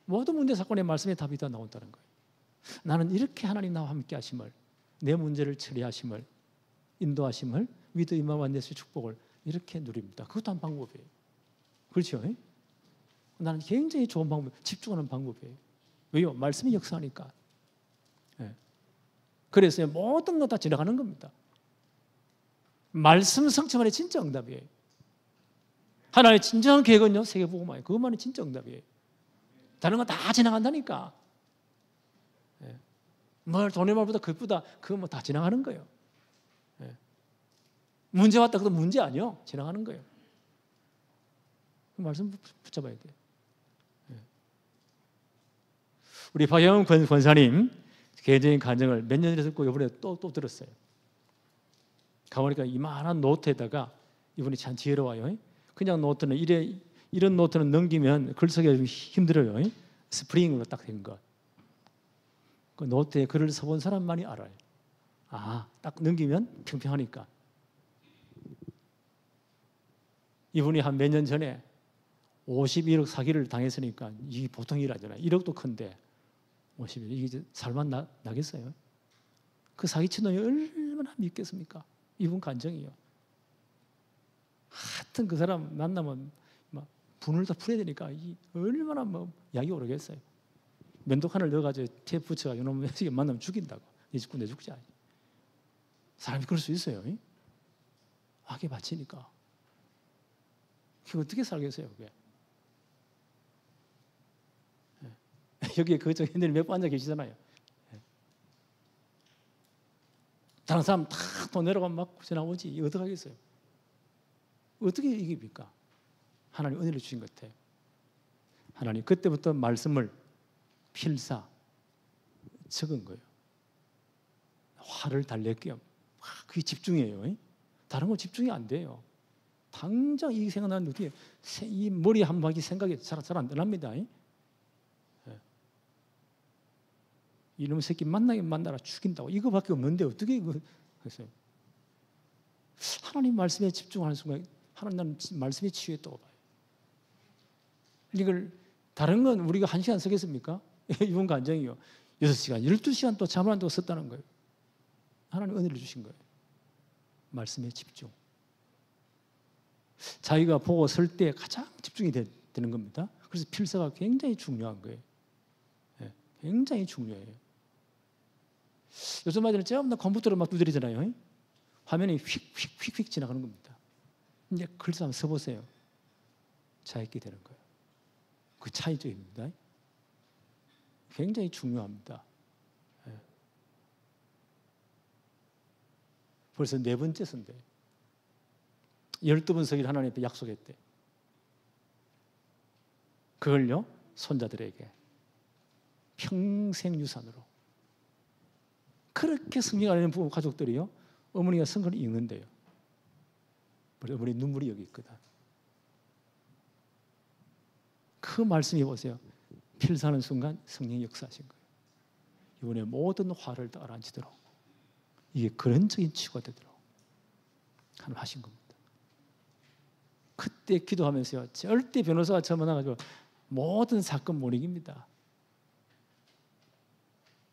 모든 문제 사건의 말씀의 답이 다 나온다는 거예요. 나는 이렇게 하나님 나와 함께 하심을, 내 문제를 처리하심을, 인도하심을, 위드 임마와 예수의 축복을 이렇게 누립니다. 그것도 한 방법이에요. 그렇죠? 나는 굉장히 좋은 방법, 집중하는 방법이에요. 왜요? 말씀이 역사하니까. 네. 그래서 모든 것 다 지나가는 겁니다. 말씀 성취만이 진짜 응답이에요. 하나님의 진정한 계획은요, 세계복음화예요. 그것만이 진짜 응답이에요. 다른 건 다 지나간다니까. 네. 뭘 돈의 말보다 그것보다 그거 뭐 다 지나가는 거예요. 네. 문제 왔다 그것도 문제 아니요. 지나가는 거예요. 그 말씀 붙잡아야 돼요. 네. 우리 박영훈 권사님 개인적인 간증을 몇 년 전에 듣고 이번에 또 들었어요. 가보니까 이만한 노트에다가 이분이 참 지혜로워요. 그냥 노트는 이런 노트는 넘기면 글 쓰기가 좀 힘들어요. 스프링으로 딱 된 것. 그 노트에 글을 써본 사람만이 알아요. 아, 딱 넘기면 평평하니까. 이분이 한 몇 년 전에 51억 사기를 당했으니까 이게 보통 일 아니잖아요. 1억도 큰데 51억 이게 살만 나겠어요? 그 사기친 놈이 얼마나 믿겠습니까? 이분 간정이요. 하여튼 그 사람 만나면 막 분을 다 풀어야 되니까 얼마나 뭐 약이 오르겠어요. 면도칸을 넣어가지고 테이프 붙여가지고 이놈 만나면 죽인다고. 내 죽고 내 죽자. 사람이 그럴 수 있어요. 악에 바치니까. 그게 어떻게 살겠어요, 그게? 여기에 그쪽 현대에 몇 번 앉아 계시잖아요. 다른 사람 다 돈 내려가면 막 지나오지. 어떡하겠어요? 어떻게 이깁니까? 하나님 은혜를 주신 것 같아요. 하나님 그때부터 말씀을 필사 적은 거예요. 화를 달랠 겸. 그게 집중이에요. 다른 거 집중이 안 돼요. 당장 이 생각나는 어떻게 이 머리 한 바퀴 생각이 잘 안 납니다. 이놈 새끼 만나긴 만나라 죽인다고 이거밖에 없는데 어떻게 이거 했어요? 하나님 말씀에 집중하는 순간 하나님 말씀에 치유했다고 봐요. 이걸 다른 건 우리가 1시간 쓰겠습니까? 이분 간정이요. 6시간, 12시간 또 잠을 안 자고 썼다는 거예요. 하나님 은혜를 주신 거예요. 말씀에 집중. 자기가 보고 설 때 가장 집중이 되는 겁니다. 그래서 필사가 굉장히 중요한 거예요. 굉장히 중요해요. 요즘 아이들은 전부 다 컴퓨터로 막 두드리잖아요. 화면이 휙휙휙휙 지나가는 겁니다. 이제 글쎄 한번 써보세요. 차있게 되는 거예요. 그 차이점입니다. 굉장히 중요합니다. 벌써 4번째 선대. 12번 서기를 하나님 앞에 약속했대. 그걸요, 손자들에게 평생 유산으로. 그렇게 승리하는 부부 가족들이요, 어머니가 성경을 읽는데요. 어머니 눈물이 여기 있거든. 그 말씀이 보세요. 필사하는 순간 성령이 역사하신 거예요. 이번에 모든 화를 떠안치도록 이게 근원적인 치유가 되도록 하나님 하신 겁니다. 그때 기도하면서요, 절대 변호사가 처음 만나가지고 모든 사건 못 이깁니다.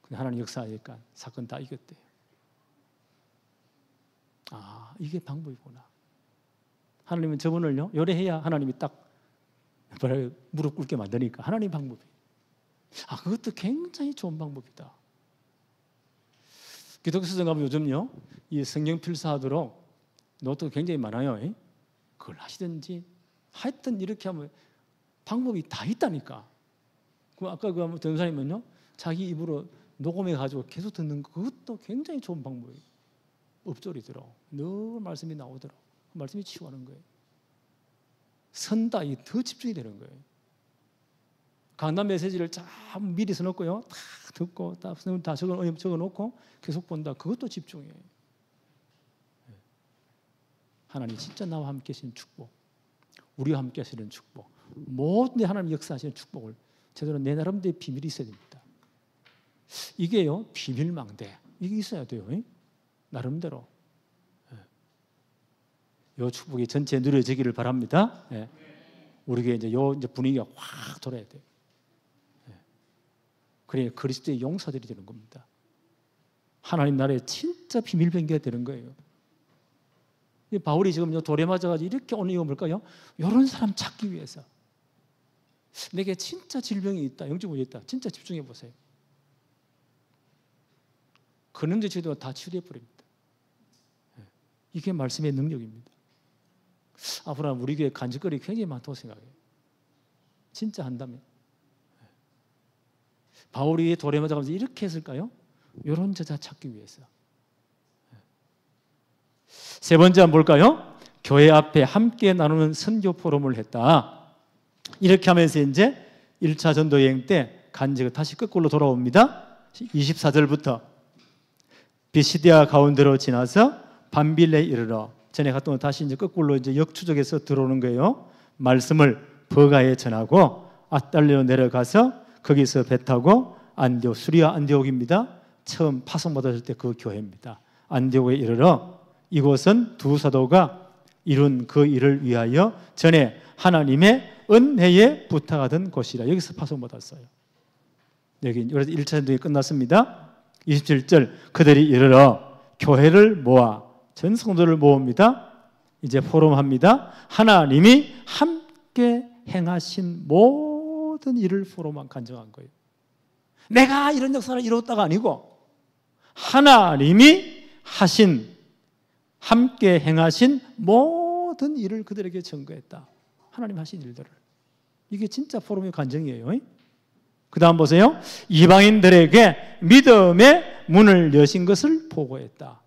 근데 하나님 역사하니까 사건 다 이겼대요. 아, 이게 방법이구나. 하나님은 저분을요, 요래해야 하나님이 딱 무릎 꿇게 만드니까 하나님 방법이. 아, 그것도 굉장히 좋은 방법이다. 기독교서정 가면 요즘요, 이 성경 필사하도록 노트가 굉장히 많아요. 그걸 하시든지 하여튼 이렇게 하면 방법이 다 있다니까. 아까 그 전사님은요, 자기 입으로 녹음해 가지고 계속 듣는 그것도 굉장히 좋은 방법이에요. 읍조리 들어 늘 말씀이 나오도록 말씀이 치유하는 거예요. 선다 이 더 집중이 되는 거예요. 강단 메시지를 쫙 미리 써놓고요, 다 듣고 다 적어놓고 계속 본다. 그것도 집중이에요. 하나님 진짜 나와 함께 하시는 축복, 우리와 함께 하시는 축복, 모든 하나님 역사하시는 축복을 제대로 내 나름대로의 비밀이 있어야 됩니다. 이게요, 비밀망대 이게 있어야 돼요. 나름대로. 요 축복이 전체 누려지기를 바랍니다. 우리에게 이제 분위기가 확 돌아야 돼요. 그래야 그리스도의 용사들이 되는 겁니다. 하나님 나라의 진짜 비밀 변개가 되는 거예요. 바울이 지금 돌에 맞아가지고 이렇게 오는 이유가 뭘까요? 이런 사람 찾기 위해서. 내게 진짜 질병이 있다, 영적 문제 있다, 진짜 집중해 보세요. 그런데 저희도 다 치유해 버립니다. 이게 말씀의 능력입니다. 앞으로 우리 교회 간직거리 굉장히 많다고 생각해요. 진짜 한다면. 바울이 돌에 맞아가면서 이렇게 했을까요? 이런 저자 찾기 위해서. 세 번째 한번 볼까요? 교회 앞에 함께 나누는 선교 포럼을 했다. 이렇게 하면서 이제 1차 전도 여행 때 간증이 다시 거꾸로 돌아옵니다. 24절부터 비시디아 가운데로 지나서 밤빌레에 이르러, 전에 갔던 거 다시 이제 거꾸로 이제 역추적해서 들어오는 거예요. 말씀을 버가에 전하고 아달리로 내려가서 거기서 배 타고 안디옥, 수리아 안디옥입니다. 처음 파송받았을 때 그 교회입니다. 안디옥에 이르러 이곳은 두 사도가 이룬 그 일을 위하여 전에 하나님의 은혜에 부탁하던 곳이라. 여기서 파송받았어요. 여기 1차 전도가 끝났습니다. 27절 그들이 이르러 교회를 모아 전 성도를 모읍니다. 이제 포럼합니다. 하나님이 함께 행하신 모든 일을 포럼한 간증한 거예요. 내가 이런 역사를 이뤘다가 아니고 하나님이 하신, 함께 행하신 모든 일을 그들에게 증거했다. 하나님 하신 일들을. 이게 진짜 포럼의 간증이에요. 그 다음 보세요. 이방인들에게 믿음의 문을 여신 것을 보고했다.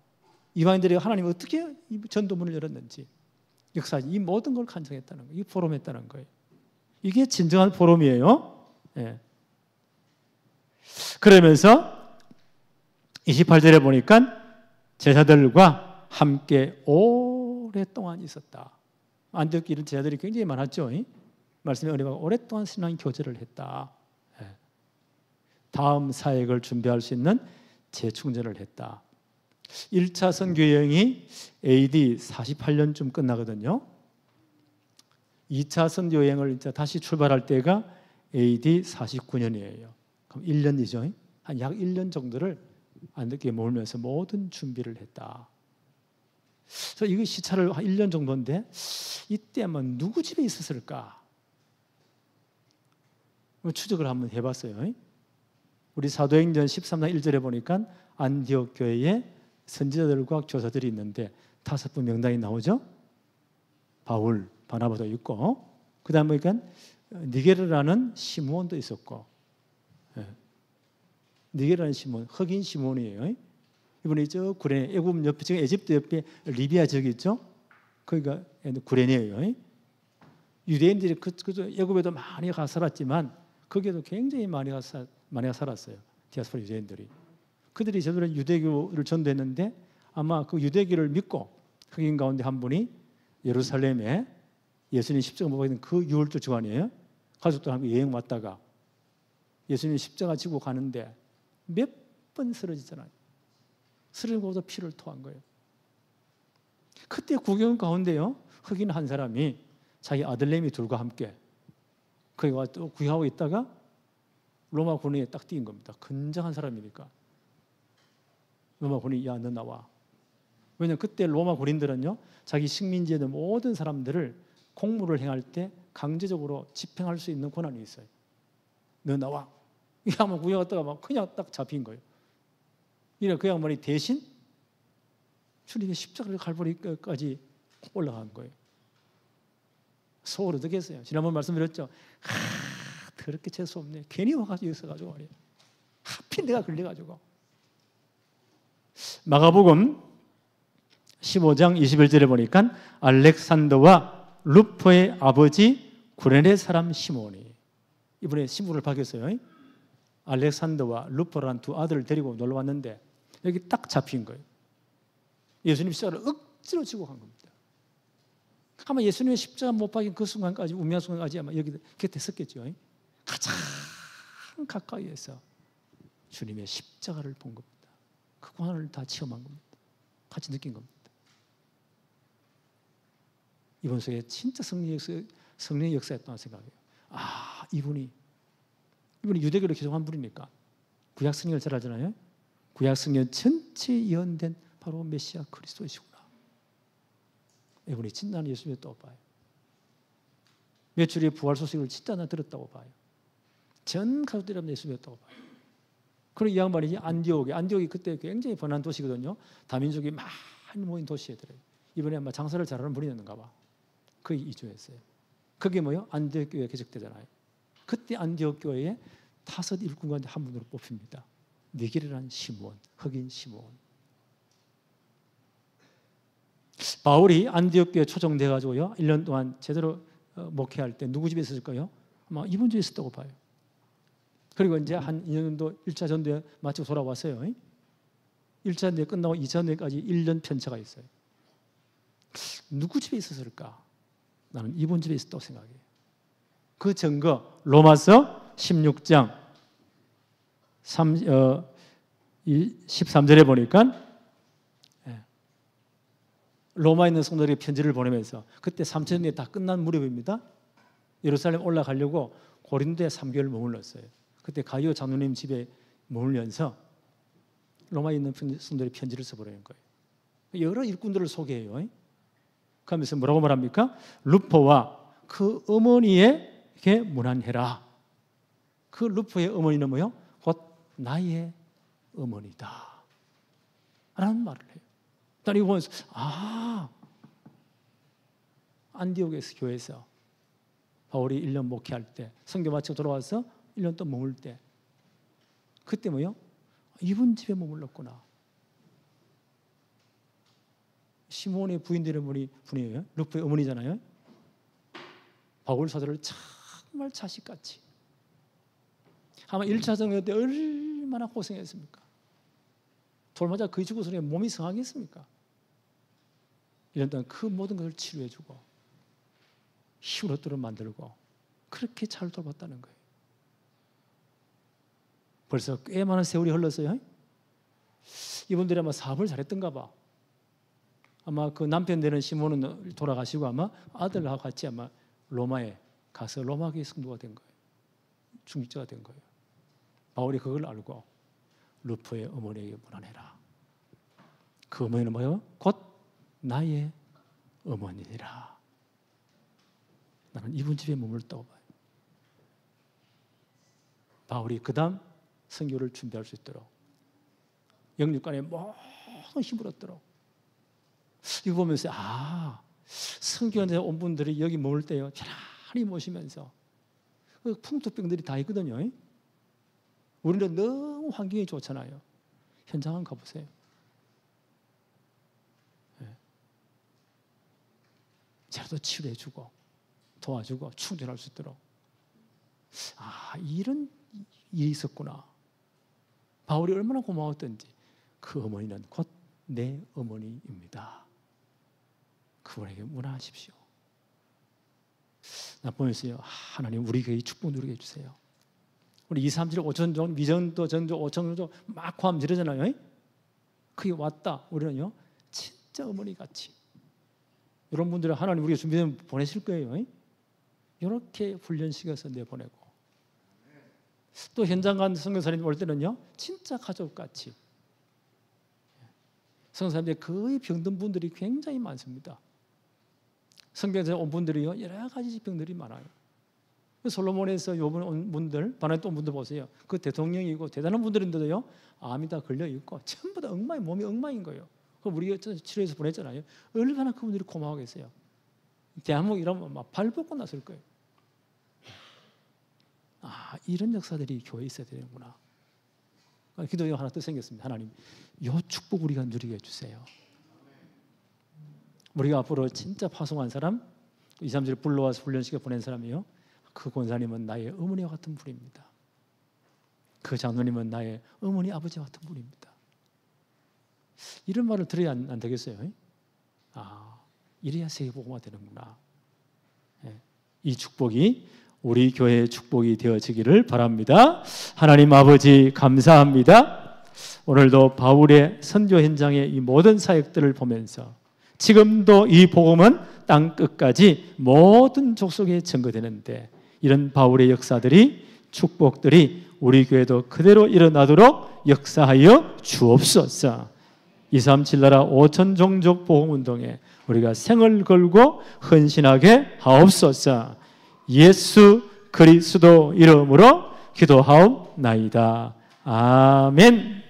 이방인들에게 하나님이 어떻게 전도문을 열었는지, 역사, 이 모든 걸 간증했다는 거예요. 이 포럼했다는 거예요. 이게 진정한 포럼이에요. 예. 그러면서 28절에 보니까 제자들과 함께 오랫동안 있었다. 안디옥 이런 제자들이 굉장히 많았죠. 말씀의 은혜가 오랫동안 신앙 교제를 했다. 다음 사역을 준비할 수 있는 재충전을 했다. 1차 선교 여행이 AD 48년쯤 끝나거든요. 2차 선교 여행을 이제 다시 출발할 때가 AD 49년이에요. 그럼 1년이죠. 한 약 1년 정도를 안디옥에 머물면서 모든 준비를 했다. 그래서 이거 시차를 한 1년 정도인데 이때 아마 누구 집에 있었을까? 추적을 한번 해봤어요. 우리 사도행전 13장 1절에 보니까 안디옥 교회에 선지자들과 교사들이 있는데 5분 명단이 나오죠. 바울, 바나바도 있고, 그 다음 보니까 니게르라는 시므온도 있었고, 니게르라는 시므온, 흑인 시므온이에요. 이분이 저 구레네, 애굽 옆에, 지금 에집트 옆에 리비아 지역이 있죠. 거기가 구레네예요. 유대인들이 애굽에도 많이 가 살았지만 거기에도 굉장히 많이 가 살았어요. 디아스포라 유대인들이. 그들이 제대로 유대교를 전도했는데 아마 그 유대교를 믿고 흑인 가운데 한 분이 예루살렘에 예수님 십자가 못 박힌 그 유월절 주간이에요. 가족들 함께 여행 왔다가 예수님 십자가 지고 가는데 몇 번 쓰러지잖아요. 쓰러지고도 피를 토한 거예요. 그때 구경 가운데요, 흑인 한 사람이 자기 아들내미 둘과 함께 거기 와서 또 구경하고 있다가 로마 군인에 딱 뛴 겁니다. 건장한 사람이니까. 로마 군인이 야, 너 나와. 왜냐하면 그때 로마 군인들은요, 자기 식민지에 있는 모든 사람들을 공무를 행할 때 강제적으로 집행할 수 있는 권한이 있어요. 너 나와. 이게 한번 구경했다가 막 그냥 딱 잡힌 거예요. 이래 그 양반이 대신 주님의 십자가를 갈보리까지 올라간 거예요. 속으로 어떻겠어요? 지난번 말씀드렸죠. 그렇게 재수 없네. 괜히 와가지고 있어가지고 말이에요. 하필 내가 걸려가지고. 마가복음 15장 21절에 보니까 알렉산더와 루포의 아버지 구레네 사람 시몬이, 이번에 신부를 바뀌었어요. 알렉산더와 루포라는 두 아들을 데리고 놀러 왔는데 여기 딱 잡힌 거예요. 예수님 십자가를 억지로 지고 간 겁니다. 아마 예수님의 십자가 못 박힌 그 순간까지, 운명 순간까지 아마 여기 곁에 섰겠죠. 가장 가까이에서 주님의 십자가를 본 겁니다. 그 고난을 다 체험한 겁니다. 같이 느낀 겁니다. 이번 속에 진짜 성령의 역사였다고 생각해요. 아, 이분이 유대교를 개종한 분이니까 구약 성경을 잘 알잖아요. 구약 성경 전체에 예언된 바로 메시아 그리스도이시구나. 이분이 진짜 나는 예수님을 또 봐요. 메추리의 부활 소식을 진짜 나 들었다고 봐요. 전 가족들이 예수님을 또 봐요. 그리고 이 양반이 안디옥이 그때 굉장히 번화한 도시거든요. 다민족이 많이 모인 도시에 들어요. 이번에 아마 장사를 잘하는 분이었는가 봐. 거기 이주했어요. 그게 뭐요? 안디옥 교회가 개척되잖아요. 그때 안디옥 교회에 5 일꾼 가운데 한 분으로 뽑힙니다. 니게르라는 시몬, 흑인 시몬. 바울이 안디옥 교회에 초청돼 가지고요, 1년 동안 제대로 목회할 때 누구 집에 있었을까요? 아마 이분 집에 있었다고 봐요. 그리고 이제 한 2년 정도 1차 전도에 마치고 돌아왔어요. 1차 전도에 끝나고 2차 전도까지 1년 편차가 있어요. 누구 집에 있었을까? 나는 이분 집에 있었다고 생각해요. 그 증거 로마서 16장 13절에 보니까 로마에 있는 성도들에게 편지를 보내면서, 그때 3천년이 다 끝난 무렵입니다. 예루살렘 올라가려고 고린도에 3개월 머물렀어요. 그때 가이오 장로님 집에 머물면서 로마에 있는 성도들이 편지를 써보내는 거예요. 여러 일꾼들을 소개해요. 그러면서 뭐라고 말합니까? 루포와 그 어머니에게 문안해라. 그 루포의 어머니는 뭐요? 곧 나의 어머니다 라는 말을 해요. 난 이거 보면서 안디옥에서 교회에서 바울이 1년 목회할 때, 선교 마치고 돌아와서 1년 또 머물 때, 그때 뭐요? 이분 집에 머물렀구나. 시몬의 부인들의 분이에요. 루포의 어머니잖아요. 바울 사도를 정말 자식같이, 아마 1차 전도 때 얼마나 고생했습니까? 돌맞아 거의 죽어서 몸이 상하겠습니까? 이런 동안 그 모든 것을 치료해주고 힘을 얻도록 만들고 그렇게 잘 돌봤다는 거예요. 벌써 꽤 많은 세월이 흘렀어요. 이분들이 아마 사업을 잘했던가 봐. 아마 그 남편 되는 시몬은 돌아가시고 아마 아들하고 같이 아마 로마에 가서 로마교회 성도가 된 거예요. 중직자가 된 거예요. 바울이 그걸 알고 루포의 어머니에게 문안해라. 그 어머니는 뭐예요? 곧 나의 어머니니라. 나는 이분 집에 머물렀다고 봐요. 바울이 그 다음 선교를 준비할 수 있도록, 영육간에 모든 힘을 얻도록. 이거 보면서 선교한테 온 분들이 여기 머물 때요, 편안히 모시면서 그 풍토병들이 다 있거든요. 우리는 너무 환경이 좋잖아요. 현장 한번 가보세요. 제대로 치료해주고 도와주고 충전할 수 있도록. 이런 일이 있었구나. 바울이 얼마나 고마웠던지. 그 어머니는 곧 내 어머니입니다. 그분에게 문안하십시오. 나 보면서요, 하나님 우리 교회 축복 누리게 해주세요. 우리 2, 3, 7, 5천 종, 미전도 전조, 5천 종 막 고함 지르잖아요. 그게 왔다. 우리는요, 진짜 어머니 같이. 이런 분들은 하나님 우리가 준비되면 보내실 거예요. 이렇게 훈련시켜서 내보내고. 또 현장 간 선교사님 올 때는요, 진짜 가족같이. 선교사님들 거의 병든 분들이 굉장히 많습니다. 선교사님 온 분들이요, 여러 가지 병들이 많아요. 솔로몬에서 요번 온 분들, 바나에 또 온 분들 보세요. 그 대통령이고 대단한 분들인데도요, 암이 다 걸려 있고 전부 다 엉망이, 몸이 엉망인 거예요. 그럼 우리가 치료해서 보냈잖아요. 얼마나 그분들이 고마워하겠어요. 대한민국 이러면 막 발벗고 났을 거예요. 아, 이런 역사들이 교회에 있어야 되는구나. 기도가 하나 또 생겼습니다. 하나님, 요 축복 우리가 누리게 해주세요. 우리가 앞으로 진짜 파송한 사람, 2, 3절 불러와서 훈련시켜 보낸 사람이요, 그 권사님은 나의 어머니와 같은 분입니다. 그 장로님은 나의 어머니 아버지와 같은 분입니다. 이런 말을 들어야 안 되겠어요? 아, 이래야 세계복음화 되는구나. 이 축복이 우리 교회의 축복이 되어지기를 바랍니다. 하나님 아버지 감사합니다. 오늘도 바울의 선교 현장의 이 모든 사역들을 보면서 지금도 이 복음은 땅 끝까지 모든 족속에 전거되는데, 이런 바울의 역사들이, 축복들이 우리 교회도 그대로 일어나도록 역사하여 주옵소서. 237 나라 5천 종족 복음운동에 우리가 생을 걸고 헌신하게 하옵소서. 예수 그리스도 이름으로 기도하옵나이다. 아멘.